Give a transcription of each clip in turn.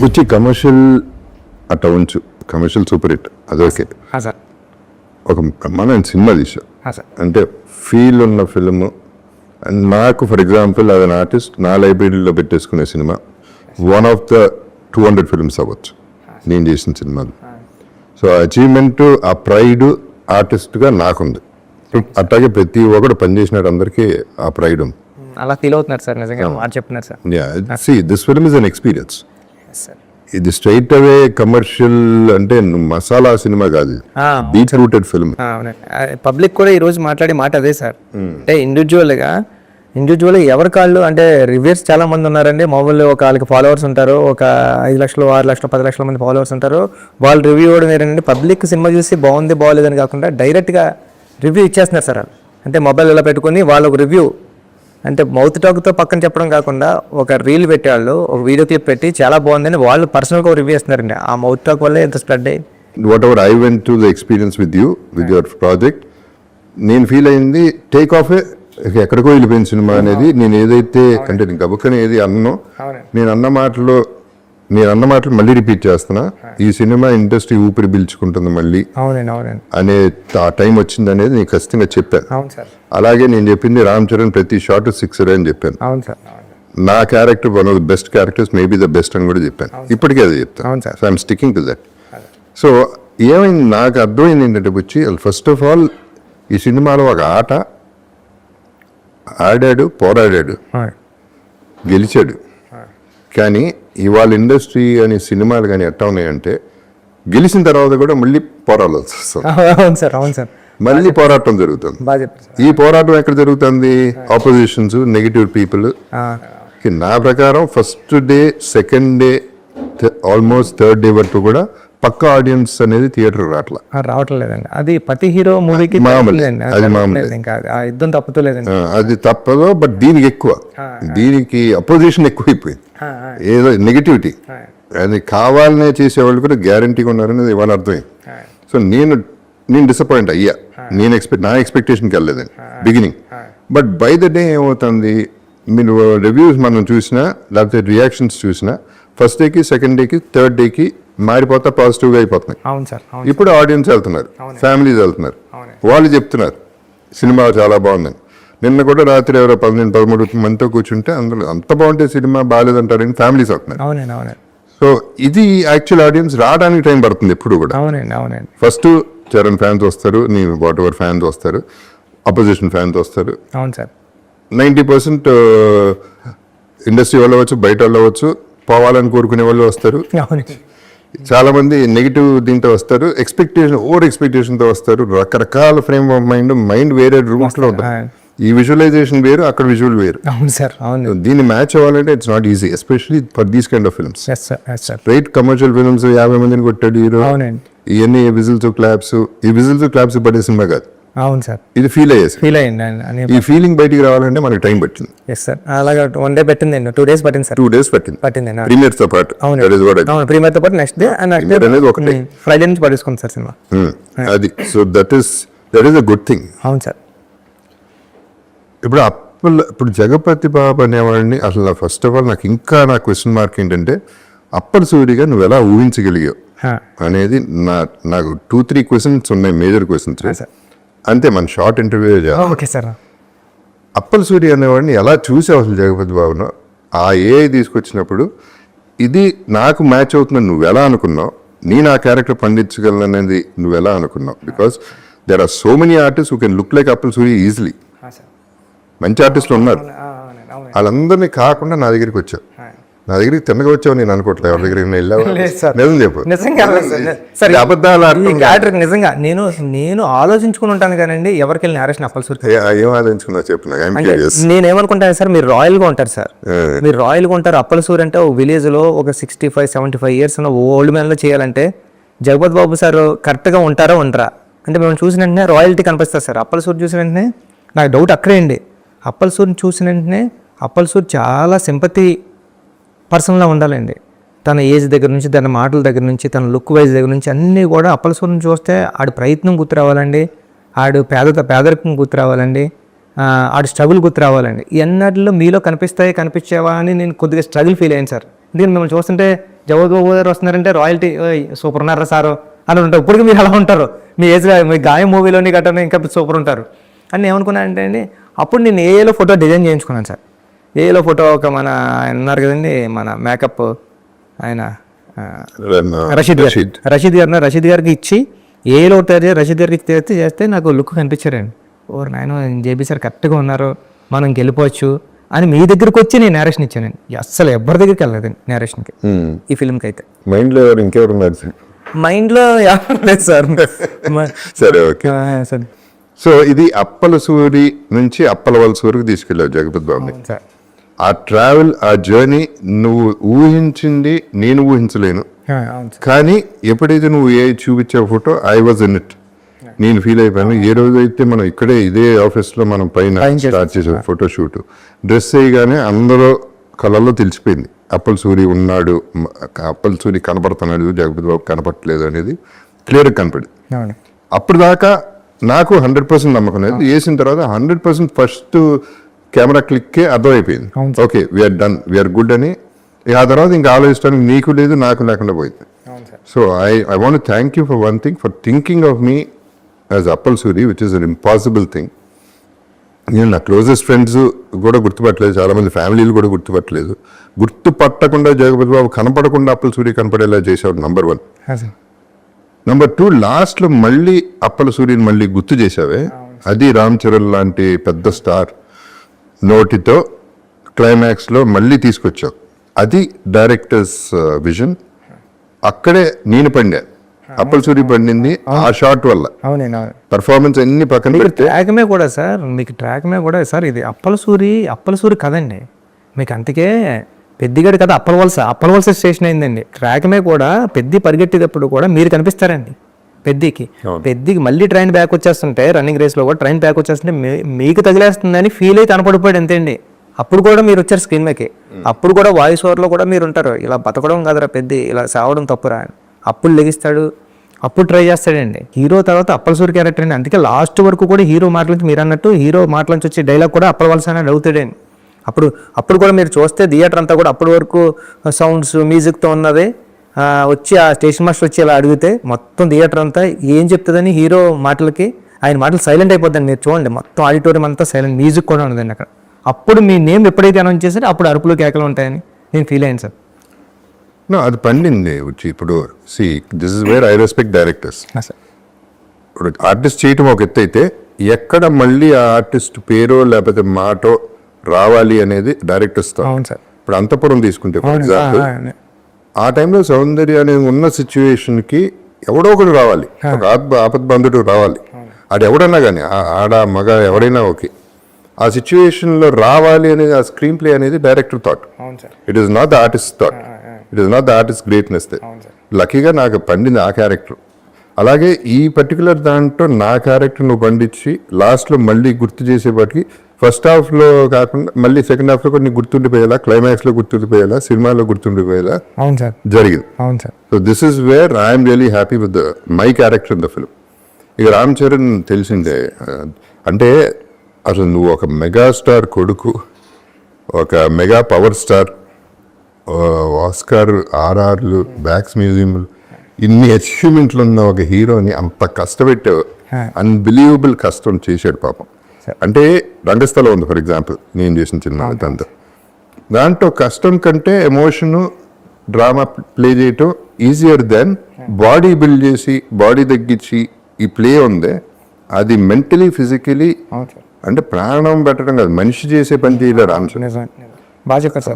వచ్చి కమర్షియల్ అట్లా ఉంచు, కమర్షియల్ సూపర్ హిట్ అదొకే. సార్ ఒక బ్రహ్మాండమైన సినిమా తీసా సార్ అంటే ఫీల్ ఉన్న ఫిల్మ్. నాకు ఫర్ ఎగ్జాంపుల్ అది ఆర్టిస్ట్ నా లైబ్రరీలో పెట్టేసుకునే cinema one of the 200 films అవ్వచ్చు నేను చేసిన సినిమాలు. సో అచీవ్మెంట్, ఆ ప్రైడ్ ఆర్టిస్ట్గా నాకుంది. అట్లాగే ప్రతి ఒక్కడు పనిచేసినాడు, అందరికీ ఆ ప్రైడ్ ఉంది. అలా ఫీల్ అవుతున్నారు సార్, నిజంగా మాట చెప్తున్నారు sir. See, this film is an experience. Sir ఇది స్ట్రైట్ అవే కమర్షియల్ అంటే మసాలా సినిమా కాదు, డీప్ రూటెడ్ ఫిల్మ్. అవునండి, పబ్లిక్ కూడా ఈరోజు మాట్లాడే మాట అదే సార్. అంటే ఇండివిజువల్గా ఎవరి కాళ్ళు అంటే రివ్యూస్ చాలా మంది ఉన్నారండి. మామూలు ఒక వాళ్ళకి ఫాలోవర్స్ ఉంటారు, ఒక 5 లక్షలు 6 లక్షలు 10 లక్షల మంది ఫాలోవర్స్ ఉంటారు. వాళ్ళు రివ్యూ ఇవ్వడం ఏంటంటే పబ్లిక్ సినిమా చూసి బాగుంది బాగోలేదని కాకుండా డైరెక్ట్గా రివ్యూ ఇచ్చేస్తున్నారు సార్. అంటే మొబైల్ ఇలా పెట్టుకొని వాళ్ళు ఒక రివ్యూ అంటే మౌత్ టాక్తో పక్కన చెప్పడం కాకుండా ఒక రీల్ పెట్టేవాళ్ళు ఒక వీడియో క్లిప్ పెట్టి చాలా బాగుందని వాళ్ళు పర్సనల్గా ఒక రివ్యూ ఇస్తున్నారండి. ఆ మౌత్ టాక్ వల్లే ఎంత స్ప్రెడ్ అయ్యి what ever I went to the experience with you with your project, నేను ఫీల్ అయింది టేక్ ఆఫ్ ఎక్కడికో వెళ్ళిపోయిన సినిమా అనేది. నేను ఏదైతే అంటే నేను గబుక్కని ఏది అన్నో, నేను అన్న మాటలు మళ్ళీ రిపీట్ చేస్తున్నా. ఈ సినిమా ఇండస్ట్రీ ఊపిరి పీల్చుకుంటుంది మళ్ళీ అనే ఆ టైం వచ్చింది అనేది నేను ఖచ్చితంగా చెప్పాను. అలాగే నేను చెప్పింది రామ్ చరణ్ ప్రతి షాట్ 6 అని చెప్పాను. నా character one of the best characters, maybe the best అని కూడా చెప్పాను. ఇప్పటికే అది చెప్తాను. So I'm sticking to that. So ఏమైంది నాకు అర్థమైంది ఏంటంటే వచ్చి ఫస్ట్ ఆఫ్ ఆల్ ఈ సినిమాలో ఒక ఆట ఆడాడు, పోరాడాడు, గెలిచాడు. కానీ ఇవాళ ఇండస్ట్రీ అని సినిమాలు కానీ ఎట్టా ఉన్నాయంటే గెలిచిన తర్వాత కూడా మళ్ళీ పోరాడాల్సి వస్తుంది. మళ్ళీ పోరాటం జరుగుతుంది. ఈ పోరాటం ఎక్కడ జరుగుతుంది? Opposition's, negative people. నా ప్రకారం first day, second day, almost third day వరకు కూడా పక్క ఆడియన్స్ అనేది థియేటర్ రావట్లేదండి. అది ప్రతి హీరో మూవీకి అది మామూలు, యుద్ధం తప్పుతలేదండి. అది తప్పదు. బట్ దీనికి ఎక్కువ, దీనికి అపోజిషన్ ఎక్కువైపోయింది. ఏదో నెగిటివిటీ అది కావాలనే చేసేవాళ్ళు కూడా గ్యారంటీగా ఉన్నారనేది ఇవాళ అర్థమైంది. సో నేను డిసప్పాయింట్ అయ్యా. నా ఎక్స్పెక్టేషన్కి వెళ్ళలేదండి beginning. But by the day ఏమవుతుంది, మీరు రివ్యూస్ మనం చూసినా లేకపోతే రియాక్షన్స్ చూసినా ఫస్ట్ డేకి, సెకండ్ డేకి, థర్డ్ డేకి మారిపోతా పాజిటివ్గా అయిపోతున్నాయి. ఇప్పుడు ఆడియన్స్ వెళ్తున్నారు, ఫ్యామిలీస్ వెళ్తున్నారు, వాళ్ళు చెప్తున్నారు సినిమా చాలా బాగుందని. నిన్న కూడా రాత్రి ఎవరో 12-13 మందితో కూర్చుంటే అందులో అంత బాగుంటే సినిమా బాగాలేదంటారని ఫ్యామిలీస్ అవుతున్నారు. సో ఇది యాక్చువల్ ఆడియన్స్ రావడానికి టైం పడుతుంది ఎప్పుడు కూడా. ఫస్ట్ చరణ్ ఫ్యాన్స్ వస్తారు, నేను వాట్ ఎవర్ ఫ్యాన్స్ వస్తారు, అపోజిషన్ ఫ్యాన్స్ వస్తారు. 90% ఇండస్ట్రీ వాళ్ళు అవ్వచ్చు, బయట వాళ్ళు అవ్వచ్చు, పోవాలని కోరుకునే వాళ్ళు వస్తారు. చాలా మంది నెగిటివ్ దీంతో వస్తారు, ఓవర్ ఎక్స్పెక్టేషన్తో వస్తారు. రకరకాల ఫ్రేమ్ ఆఫ్ మైండ్ వేరే రూమ్స్ లో ఉంటారు. ఈ విజువలైజేషన్ వేరు, అక్కడ విజువల్ వేరు. దీన్ని మ్యాచ్ అవ్వాలంటే it's not easy, especially for these kind of films. Right, commercial films 50 మందిని కొట్టాడు హీరో, ఇవన్నీ విజిల్స్ క్లాప్స్ పడే సినిమా కాదు. ఇది ఫీల్ అయ్యింది. ఈ ఫీలింగ్ బయటికి రావాలంటే మనకి టైం పట్టింది. అలాగే 1 డే పట్టింది, 2 days పట్టింది సార్. 2 days పట్టింది ప్రీమియర్ తో పాటు. ప్రీమియర్ తో పాటు నెక్స్ట్ డే అనేది ఒకటి ఫ్రైడే నుంచి పడేసుకుంది సార్ సినిమా. అది so that is a good thing. అవును సార్. ఇప్పుడు జగపతి బాబు అనేవాడిని అసలు ఫస్ట్ ఆఫ్ ఆల్ నా క్వశ్చన్ మార్క్ ఏంటంటే అప్పటి సూరిగా నువ్వు ఎలా ఊహించగలిగావు అనేది నాకు 2-3 క్వశ్చన్స్ ఉన్నాయి, మేజర్ క్వశ్చన్స్. అంతే, మన షార్ట్ ఇంటర్వ్యూ చేయాలి. అప్పల్ సూరి అనేవాడిని ఎలా చూసావు అసలు జగపతి బాబును? ఆ ఏఐ తీసుకొచ్చినప్పుడు ఇది నాకు మ్యాచ్ అవుతుందని నువ్వు ఎలా అనుకున్నావు? నేను ఆ క్యారెక్టర్ పండించగలను అనేది నువ్వు ఎలా అనుకున్నావు? Because there are so many artist who can look like Appal Suri easily. మంచి ఆర్టిస్టులు ఉన్నారు, వాళ్ళందరినీ కాకుండా నా దగ్గరికి వచ్చావు. నా దగ్గరికి తిన్నగా వచ్చావు నేను అనుకోవట్లేదు. ఎవరి దగ్గరికి నిజం చెప్పు. నిజంగా నేను ఆలోచించుకుని ఉంటాను కానండి ఎవరికి వెళ్ళిన నేరేషన్ అప్పల్ సూరి ఏం ఆలోచించుకున్నావు చెప్పు. నేనేమనుకుంటాను సార్, మీరు రాయల్గా ఉంటారు సార్, మీరు రాయల్గా ఉంటారు. అప్పల్ సూరి అంటే ఒక విలేజ్ లో ఒక 65-75 years ఉన్న ఓల్డ్ మ్యాన్ లో చేయాలంటే జగపతి బాబు సార్ కరెక్ట్గా ఉంటారా ఉండరా అంటే మేము చూసిన వెంటనే రాయల్టీ కనిపిస్తారు సార్. అప్పల్ సూరి చూసిన వెంటనే నాకు డౌట్ అక్కడే అండి. అప్పల్ సూరిని చూసిన వెంటనే అప్పల్ సూరి చాలా సింపతి పర్సన్లా ఉండాలండి. తన ఏజ్ దగ్గర నుంచి, తన మాటల దగ్గర నుంచి, తన లుక్ వైజ్ దగ్గర నుంచి అన్నీ కూడా అప్పల్ సూరిని చూస్తే ఆడి ప్రయత్నం గుర్తు రావాలండి, ఆడు పేదరికం గుర్తు రావాలండి, ఆడు స్ట్రగుల్ గుర్తు రావాలండి. ఈ అన్నిటిలో మీలో కనిపించేవా అని నేను కొద్దిగా స్ట్రగుల్ ఫీల్ అయ్యాను సార్. ఎందుకంటే మిమ్మల్ని చూస్తుంటే జగపతి బాబు గారు వస్తున్నారంటే రాయల్టీ సూపర్ ఉన్నారా సారు అని ఉంటారు. ఇప్పటికీ మీరు అలా ఉంటారు, మీ ఏజ్లో మీ గాయం మూవీలోని గట్రా ఇంకా సూపర్ ఉంటారు అని నేను ఏమనుకున్నాను అంటే అండి, అప్పుడు నేను ఏఏలో ఫోటో డిజైన్ చేయించుకున్నాను సార్. ఏఏలో ఫోటో ఒక మన ఆయన ఉన్నారు కదండి, మన మేకప్ ఆయన రషీద్ గారికి ఇచ్చి ఏలో రషీద్ గారికి చేస్తే నాకు లుక్ కనిపించారండి. ఓరు నాయన జేబీ సార్ కరెక్ట్గా ఉన్నారు, మనం గెలిపోవచ్చు అని మీ దగ్గరకు వచ్చి నేను నేరేషన్ ఇచ్చానండి. అస్సలు ఎవరి దగ్గరికి వెళ్ళలేదండి నేరేషన్కి, ఈ ఫిల్మ్కి అయితే. మైండ్లో ఇంకెవరు ఉన్నారు సార్? మైండ్లో ఎవరు లేదు సార్. సరే, ఓకే. సరే. సో ఇది అప్పల సూరి నుంచి అప్పలవలస వరకు తీసుకెళ్ళావు జగపతి బాబుని. సార్ ఆ ట్రావెల్, ఆ జర్నీ నువ్వు ఊహించింది నేను ఊహించలేను. కానీ ఎప్పుడైతే నువ్వు చూపించావు photo, I was in it. నేను ఫీల్ అయిపోయాను. ఏ రోజైతే మనం ఇక్కడే ఇదే ఆఫీస్లో మనం పైన స్టార్ట్ చేసాం ఫోటో షూట్, డ్రెస్ వేయగానే అందరూ కళల్లో తెలిసిపోయింది అప్పల సూరి ఉన్నాడు, అప్పల సూరి కనపడుతున్నాడు, జగపతి బాబు కనపడట్లేదు అనేది క్లియర్గా కనపడింది. అప్పుడు దాకా నాకు 100% నమ్మకం లేదు. వేసిన తర్వాత 100% ఫస్ట్ కెమెరా క్లిక్కే అర్థమైపోయింది, okay we're done, we're good అని. ఆ తర్వాత ఇంకా ఆలోచించడానికి నీకు లేదు, నాకు లేకుండా పోయింది. So I want thank you for one thing, for thinking of me as Appal Suri, which is an impossible thing. నేను నా క్లోజెస్ట్ ఫ్రెండ్స్ కూడా గుర్తుపట్టలేదు, చాలామంది ఫ్యామిలీలు కూడా గుర్తుపట్టలేదు. గుర్తుపట్టకుండా జగపతి బాబు కనపడకుండా అప్పల సూరి కనపడేలా చేశాడు, నంబర్ 1. నంబర్ 2, లాస్ట్లో మళ్ళీ అప్పల సూరిని మళ్ళీ గుర్తు చేశావే, అది రామ్ చరణ్ లాంటి పెద్ద స్టార్ నోటితో క్లైమాక్స్లో మళ్ళీ తీసుకొచ్చావు. అది డైరెక్టర్స్ విజన్. అక్కడే నేను పండా, అప్పల సూరి పండింది ఆ షాట్ వల్ల. పర్ఫార్మెన్స్ అన్ని పక్కన పెడితే ట్రాక్మే కూడా సార్, మీకు ట్రాక్మే కూడా సార్ ఇది అప్పల సూరి కదండి మీకు. అందుకే పెద్దిగడి కదా అప్పలవలస స్టేషన్ అయిందండి. ట్రాక్మే కూడా పెద్ది పరిగెట్టేటప్పుడు కూడా మీరు కనిపిస్తారండి పెద్దికి మళ్ళీ ట్రైన్ బ్యాక్ వచ్చేస్తుంటే, రన్నింగ్ రేస్లో కూడా ట్రైన్ బ్యాక్ వచ్చేస్తుంటే మీకు తగిలేస్తుందని ఫీల్ అయితే కనపడిపోయాడు అంతే అండి. అప్పుడు కూడా మీరు వచ్చారు స్క్రీన్ మీదకి, అప్పుడు కూడా వాయిస్ ఓవర్లో కూడా మీరు ఉంటారు, ఇలా బతకడం కదరా పెద్ది, ఇలా సావడం తప్పురా అని. అప్పుడు లెగిస్తాడు, అప్పుడు ట్రై చేస్తాడండి. హీరో తర్వాత అప్పల సూరి క్యారెక్టర్ అండి. అందుకే లాస్ట్ వరకు కూడా హీరో మాటల నుంచి, మీరు అన్నట్టు హీరో మాటల నుంచి వచ్చే డైలాగ్ కూడా అప్పలవలస అనేది అవుతాడండి. అప్పుడు కూడా మీరు చూస్తే థియేటర్ అంతా కూడా అప్పటి వరకు సౌండ్స్ మ్యూజిక్తో ఉన్నది. వచ్చి ఆ స్టేషన్ మాస్టర్ వచ్చి ఇలా అడిగితే మొత్తం థియేటర్ అంతా ఏం చెప్తుందని హీరో మాటలకి ఆయన మాటలు సైలెంట్ అయిపోద్దండి. మీరు చూడండి మొత్తం ఆడిటోరియం అంతా సైలెంట్, మ్యూజిక్ కూడా ఉండదండి అక్కడ. అప్పుడు మీ నేమ్ ఎప్పుడైతే అనౌన్స్ చేశారో అప్పుడు అరుపులు కేకలు ఉంటాయని నేను ఫీల్ అయ్యాను సార్. అది పండింది వచ్చి. ఇప్పుడు this is where I respect directors. ఇప్పుడు ఆర్టిస్ట్ చేయటం ఒక ఎత్తు అయితే, ఎక్కడ మళ్ళీ ఆ ఆర్టిస్ట్ పేరో లేకపోతే మాటో రావాలి అనేది డైరెక్టర్స్. ఇప్పుడు అంతపురం తీసుకుంటే ఫర్ ఎగ్జాంపుల్, ఆ టైంలో సౌందర్య అనేది ఉన్న సిచ్యువేషన్కి ఎవడో ఒకడు రావాలి, ఒక ఆపద్బంధుడు రావాలి. అది ఎవడన్నా కానీ ఆడ మగ ఎవడైనా ఓకే, ఆ సిచ్యువేషన్లో రావాలి అనేది ఆ స్క్రీన్ ప్లే అనేది director thought. It is not the artist thought, it is not the artist greatness. లక్కీగా నాకు పండింది ఆ క్యారెక్టర్. అలాగే ఈ పర్టికులర్ దాంట్లో నా క్యారెక్టర్ నువ్వు పండించి లాస్ట్లో మళ్ళీ గుర్తు చేసేపాటికి, ఫస్ట్ హాఫ్లో కాకుండా మళ్ళీ సెకండ్ హాఫ్లో కొన్ని గుర్తుండిపోయేలా, క్లైమాక్స్లో గుర్తుండిపోయేలా, సినిమాలో గుర్తుండిపోయేలా జరిగింది. So this is where I'm really happy with my character in the film. ఇక రామ్ చరణ్ తెలిసిందే, అంటే అసలు నువ్వు ఒక మెగాస్టార్ కొడుకు, ఒక మెగా పవర్ స్టార్, ఆస్కార్, ఆర్ఆర్లు, బ్యాక్స్ మ్యూజియంలు, ఇన్ని అచీవ్మెంట్లు ఉన్న ఒక హీరోని అంత కష్టపెట్టావు. అన్బిలీవబుల్ కష్టం చేశాడు పాపం. అంటే రంగస్థలం ఉంది ఫర్ ఎగ్జాంపుల్, నేను చేసిన చిన్న దాంట్లో కష్టం కంటే ఎమోషను, డ్రామా ప్లే చేయటం ఈజియర్ దెన్ బాడీ బిల్డ్ చేసి బాడీ తగ్గించి ఈ ప్లే ఉంది. అది మెంటలీ ఫిజికలీ అంటే ప్రాణం పెట్టడం కాదు, మనిషి చేసే పని చేయలేరు రామ్ చరణ్.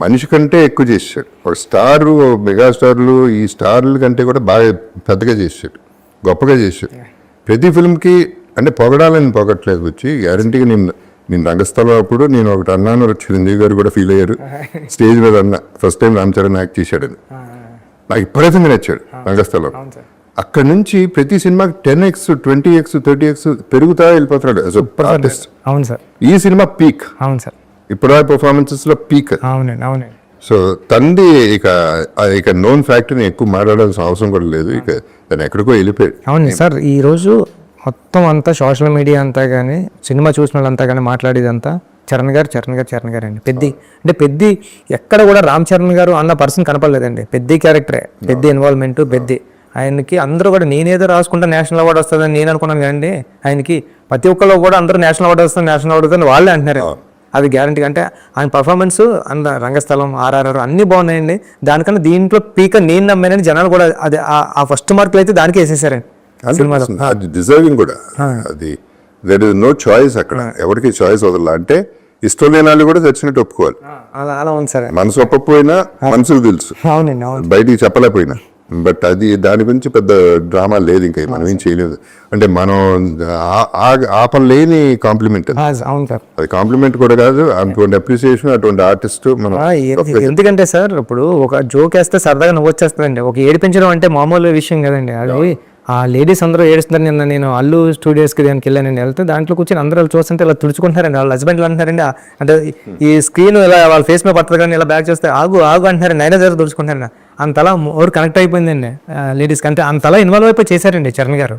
మనిషి కంటే ఎక్కువ చేసాడు. ఒక స్టార్, మెగాస్టార్లు, ఈ స్టార్ల కంటే కూడా బాగా పెద్దగా చేసాడు, గొప్పగా చేసాడు. ప్రతి ఫిల్మ్కి అంటే పొగడాలని పొగట్లేదు వచ్చి, గ్యారంటీగా నేను రంగస్థలం అప్పుడు నేను ఒకటి అన్నాను, చిరంజీవి గారు కూడా ఫీల్ అయ్యారు స్టేజ్ మీద అన్న, first time Ram Charan act చేశాడని. నాకు విపరీతంగా నచ్చాడు రంగస్థలం. అక్కడ నుంచి ప్రతి సినిమాకి 10x 20x 30x పెరుగుతా వెళ్ళిపోతున్నాడు యాజ్ ఎ ఆర్టిస్ట్. అవును సార్, ఈ సినిమా పీక్. అవును సార్, ఇప్పుడు పర్ఫార్మెన్సెస్ లో పీక్. అవునండి, అవునండి. సో తంది ఇక నోన్ ఫ్యాక్టరీని ఎక్కువ మాట్లాడాల్సిన అవసరం కూడా లేదు, ఇక తను ఎక్కడికో వెళ్ళిపోయాడు. అవును సార్, ఈ రోజు మొత్తం అంతా సోషల్ మీడియా అంతా కానీ, సినిమా చూసిన వాళ్ళంతా కానీ మాట్లాడేదంతా చరణ్ గారు అండి. పెద్ది అంటే పెద్ది ఎక్కడ కూడా రామ్ చరణ్ గారు అన్న పర్సన్ కనపడలేదండి. పెద్ది క్యారెక్టరే, పెద్ది ఇన్వాల్వ్మెంట్, పెద్ది ఆయనకి అందరూ కూడా నేనేదో రాసుకుంటా నేషనల్ అవార్డు వస్తుందని నేను అనుకున్నాను కదండి. ఆయనకి ప్రతి ఒక్కళ్ళు కూడా అందరూ నేషనల్ అవార్డు వస్తుంది వాళ్ళే అంటున్నారు. అది గ్యారంటీ. అంటే ఆయన పర్ఫార్మెన్స్ అంత రంగస్థలం, ఆర్ఆర్ఆర్ అన్ని బాగున్నాయండి. దానికన్నా దీంట్లో పీక నేను నమ్మానని జనాలు కూడా అది ఆ ఫస్ట్ మార్కులు అయితే దానికి వేసేసారండి సినిమాలో. అది డిజర్వింగ్ కూడా. అది దట్ ఈస్ నో చాయిస్ అక్కడ, ఎవరికి చాయిస్ వదల. అంటే ఇష్టం లేని వాళ్ళు కూడా చచ్చినట్టు ఒప్పుకోవాలి. అలా ఉంది సార్. మనసు ఒప్పకపోయినా మనసుకు తెలుసు, అవునండి, అవును. బయటికి చెప్పలేకపోయినా. బట్ అది దాని గురించి పెద్ద డ్రామా లేదు, ఇంకా మనం ఏం చేయలేదు. అంటే మనం ఆపలేని కాంప్లిమెంట్. అవును సార్. అది కాంప్లిమెంట్ కూడా కాదు, అటువంటి అప్రిసియేషన్, అటువంటి ఆర్టిస్ట్ మనం. ఎందుకంటే సార్ ఇప్పుడు ఒక జోక్ వేస్తే సరదాగా నవ్వు వచ్చేస్తుందండి. ఒక ఏడిపించడం అంటే మామూలు విషయం కదండి. అది ఆ లేడీస్ అందరూ ఏడుస్తున్నారు. నిన్న నేను అల్లు స్టూడియోస్కి దానికి వెళ్ళానండి. వెళ్తే దాంట్లో కూర్చొని అందరూ చూస్తుంటే ఇలా తుడుచుకుంటారండి. వాళ్ళ హస్బెండ్లు అంటున్నారండి, అంటే ఈ స్క్రీన్ ఇలా వాళ్ళ ఫేస్ మీద పడుతుంది కానీ ఇలా బ్యాక్ చేస్తే ఆగు అంటున్నారండి. అయినా సరే తుడుచుకుంటారండి. అంతలా ఓవర్ కనెక్ట్ అయిపోయిందండి లేడీస్కి. అంటే అంతలా ఇన్వాల్వ్ అయిపోయి చేశారండి చరణ్ గారు.